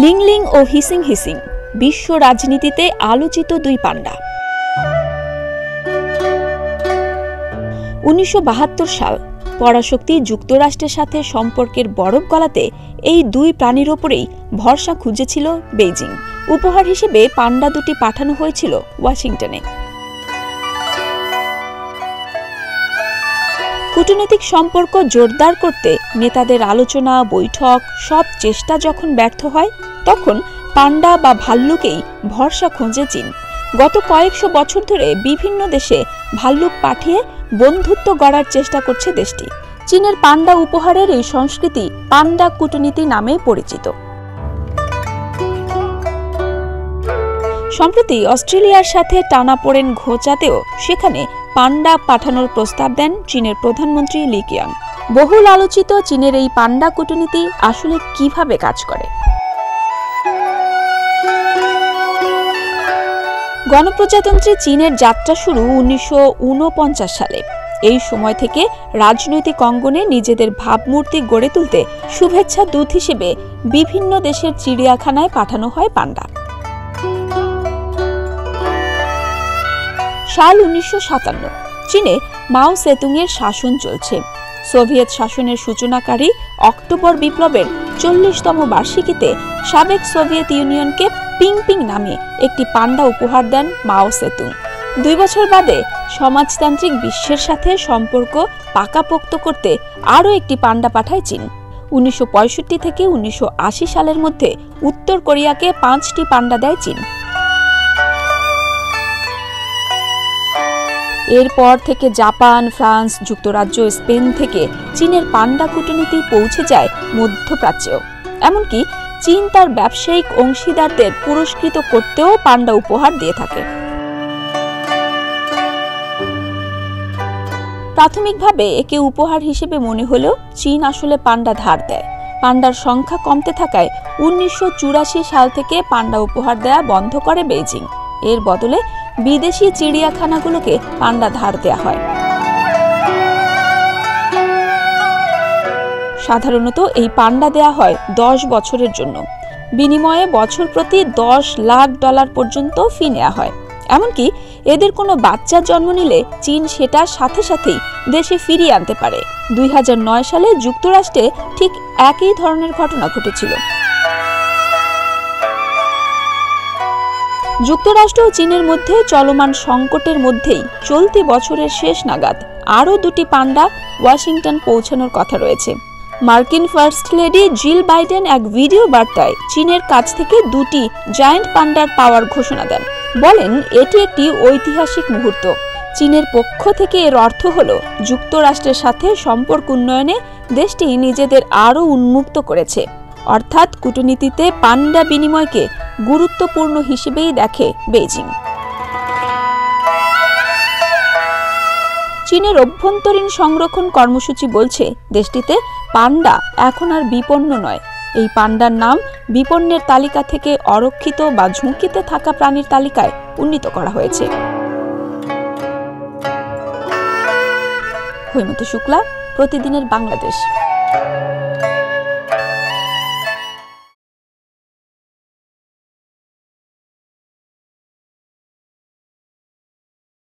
লিংলিং ও hissing hissing বিশ্ব রাজনীতিতে আলোচিত দুই পান্ডা। 1972 সাল পরাশক্তি যুক্তরাষ্ট্রের সাথে সম্পর্কের বরফ গলাতে এই দুই প্রাণীর ওপরেই ভরসা খুঁজেছিল বেইজিং। উপহার হিসেবে পান্ডা দুটি পাঠানো হয়েছিল ওয়াশিংটনে। কূটনৈতিক সম্পর্ক জোরদার করতে নেতাদের আলোচনা, বৈঠক সব চেষ্টা যখন ব্যর্থ হয়, তখন পান্ডা বা ভাল্লুকেই ভরসা খোঁজে চীন। গত কয়েকশো বছর ধরে বিভিন্ন দেশে ভাল্লুক পাঠিয়ে বন্ধুত্ব গড়ার চেষ্টা করছে দেশটি। চীনের পান্ডা উপহারের এই সংস্কৃতি পান্ডা কূটনীতি নামে পরিচিত। সম্প্রতি অস্ট্রেলিয়ার সাথে টানাপোড়েন ঘোচাতেও সেখানে পান্ডা পাঠানোর প্রস্তাব দেন চীনের প্রধানমন্ত্রী লি কিয়াং। বহুল আলোচিত চীনের এই পান্ডা কূটনীতি আসলে কিভাবে কাজ করে? গণপ্রজাতন্ত্রী চীনের যাত্রা শুরু 1949 সালে। এই সময় থেকে রাজনৈতিক অঙ্গনে নিজেদের ভাবমূর্তি গড়ে তুলতে শুভেচ্ছা দূত হিসেবে বিভিন্ন দেশের চিড়িয়াখানায় পাঠানো হয় পান্ডা। সাল 1957, চীনে মাও সেতুংয়ের শাসন চলছে। সোভিয়েত শাসনের সূচনাকারী অক্টোবর বিপ্লবের 40তম বার্ষিকীতে সাবেক সোভিয়েত ইউনিয়নকে পিং পিং নামে একটি পান্ডা উপহার দেন মাও সেতুং। 2 বছর বাদে সমাজতান্ত্রিক বিশ্বের সাথে সম্পর্ক পাকাপোক্ত করতে আরও একটি পান্ডা পাঠায় চীন। 1965 থেকে 1980 সালের মধ্যে উত্তর কোরিয়াকে 5টি পান্ডা দেয় চীন। এরপর থেকে জাপান, ফ্রান্স, যুক্তরাজ্য, স্পেন থেকে চীনের পান্ডা কূটনীতি পৌঁছে যায় মধ্যপ্রাচ্যেও। এমনকি চীন তার ব্যবসায়িক অংশীদারদের পুরস্কৃত করতেও পান্ডা উপহার দিয়ে থাকে। প্রাথমিকভাবে একে উপহার হিসেবে মনে হলেও চীন আসলে পান্ডা ধার দেয়। পান্ডার সংখ্যা কমতে থাকায় 1984 সাল থেকে পান্ডা উপহার দেয়া বন্ধ করে বেইজিং। এর বদলে বিদেশি চিড়িয়াখানাগুলোকে পান্ডা ধার দেয়া হয়। সাধারণত এই পান্ডা দেয়া হয় 10 বছরের জন্য। বিনিময়ে বছর প্রতি $10 লাখ পর্যন্ত ফি নেওয়া হয়। এমনকি এদের কোনো বাচ্চা জন্ম নিলে চীন সেটা সাথে সাথেই দেশে ফিরিয়ে আনতে পারে। 2009 সালে যুক্তরাষ্ট্রে ঠিক একই ধরনের ঘটনা ঘটেছিল। যুক্তরাষ্ট্র ও চীনের মধ্যে চলমান সংকটের মধ্যেই চলতি বছরের শেষ নাগাদ আরও 2টি পান্ডা ওয়াশিংটন পৌঁছানোর কথা রয়েছে। মার্কিন ফার্স্ট লেডি জিল বাইডেন এক ভিডিও বার্তায় চীনের কাছ থেকে 2টি জায়ান্ট পান্ডার পাওয়ার ঘোষণা দেন। বলেন, এটি একটি ঐতিহাসিক মুহূর্ত। চীনের পক্ষ থেকে এর অর্থ হল যুক্তরাষ্ট্রের সাথে সম্পর্ক উন্নয়নে দেশটি নিজেদের আরও উন্মুক্ত করেছে। অর্থাৎ কূটনীতিতে পান্ডা বিনিময়কে গুরুত্বপূর্ণ হিসেবেই দেখে বেইজিং। চীনের অভ্যন্তরীণ সংরক্ষণ কর্মসূচি বলছে দেশটিতে পান্ডা এখন আর বিপন্ন নয়। এই পান্ডার নাম বিপন্নের তালিকা থেকে অরক্ষিত বা ঝুঁকিতে থাকা প্রাণীর তালিকায় উন্নীত করা হয়েছে। হৈমন্তী শুক্লা, প্রতিদিনের বাংলাদেশ।